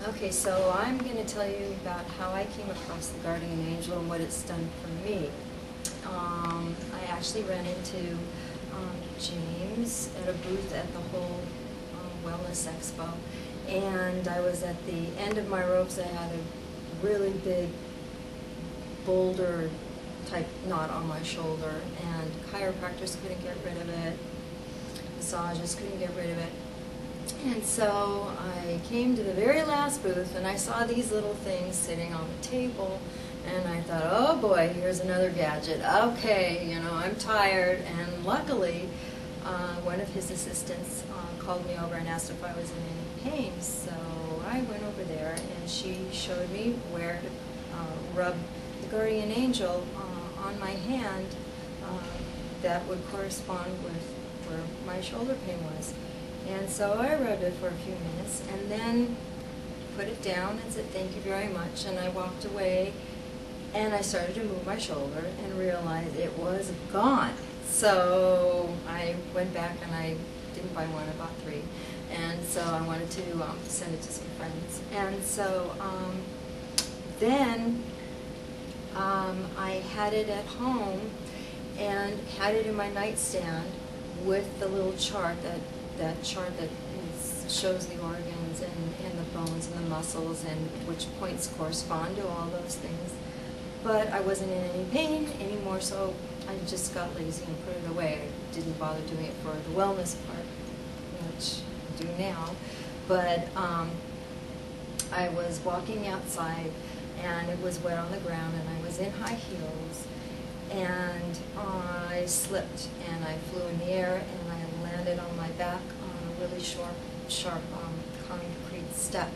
Okay, so I'm going to tell you about how I came across the Guardian Angel and what it's done for me. I actually ran into James at a booth at the whole Wellness Expo, and I was at the end of my ropes. I had a really big boulder type knot on my shoulder, and chiropractors couldn't get rid of it, massages couldn't get rid of it. And so I came to the very last booth and I saw these little things sitting on the table, and I thought, oh boy, here's another gadget. Okay, you know, I'm tired. And luckily, one of his assistants called me over and asked if I was in any pain. So I went over there and she showed me where to rub the Guardian Angel on my hand that would correspond with where my shoulder pain was. And so I rubbed it for a few minutes and then put it down and said, thank you very much. And I walked away and I started to move my shoulder and realized it was gone. So I went back and I didn't buy one, I bought 3. And so I wanted to send it to some friends. And so then I had it at home and had it in my nightstand with the little chart that shows the organs and the bones and the muscles and which points correspond to all those things. But I wasn't in any pain anymore, so I just got lazy and put it away. I didn't bother doing it for the wellness part, which I do now. But I was walking outside and it was wet on the ground and I was in high heels, and I slipped and I flew in the air and I landed on my back on a really sharp concrete step.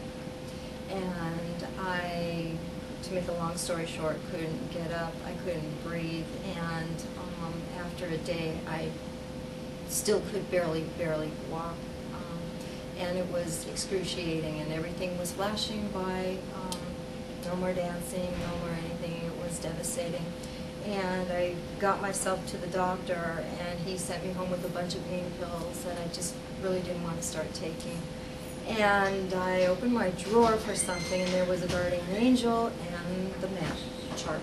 And I, to make a long story short, couldn't get up, I couldn't breathe, and after a day I still could barely walk. And it was excruciating and everything was flashing by, no more dancing, no more anything. It was devastating. And I got myself to the doctor and he sent me home with a bunch of pain pills that I just really didn't want to start taking. And I opened my drawer for something and there was a Guardian Angel and the map chart.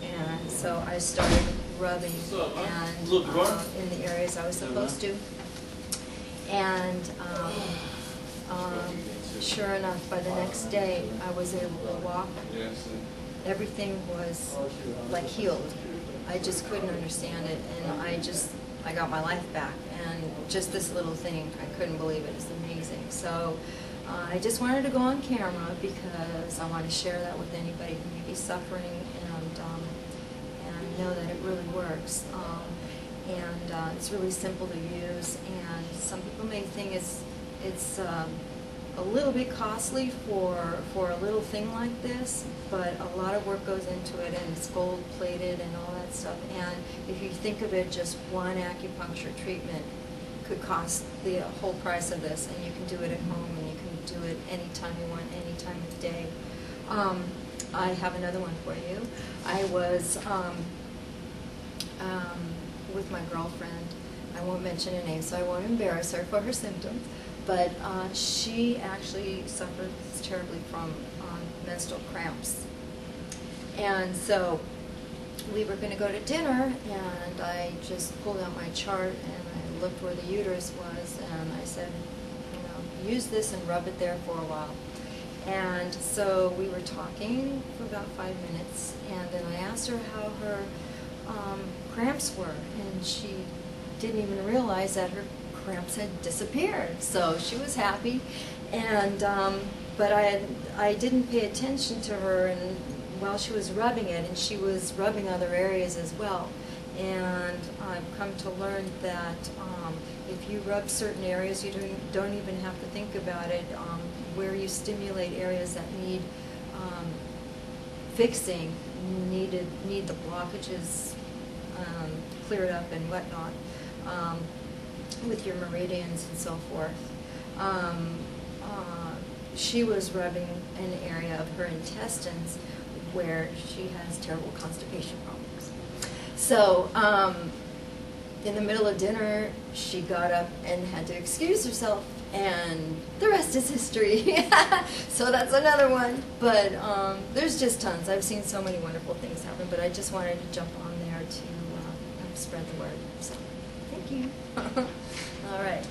And so I started rubbing and in the areas I was supposed to. And sure enough, by the next day I was able to walk. Everything was like healed. I just couldn't understand it, and I got my life back. And just this little thing, I couldn't believe it. It's amazing. So I just wanted to go on camera because I want to share that with anybody who may be suffering and know that it really works. And it's really simple to use. And some people may think it's a little bit costly for a little thing like this, but a lot of work goes into it, and it's gold plated and all that stuff. And if you think of it, just one acupuncture treatment could cost the whole price of this, and you can do it at home and you can do it anytime you want, any time of day. I have another one for you. I was with my girlfriend. I won't mention her name, so I won't embarrass her for her symptoms. But she actually suffers terribly from menstrual cramps. And so we were going to go to dinner, and I just pulled out my chart and I looked where the uterus was, and I said, you know, use this and rub it there for a while. And so we were talking for about 5 minutes, and then I asked her how her cramps were, and she didn't even realize that her cramps had disappeared. So she was happy, and but I didn't pay attention to her, and while she was rubbing it, and she was rubbing other areas as well. And I've come to learn that if you rub certain areas, you don't even have to think about it. Where you stimulate areas that need fixing, need the blockages cleared up and whatnot, with your meridians and so forth. She was rubbing an area of her intestines where she has terrible constipation problems. So in the middle of dinner, she got up and had to excuse herself And the rest is history. So that's another one. But there's just tons. I've seen so many wonderful things happen, but I just wanted to jump on there to spread the word. So thank you. All right.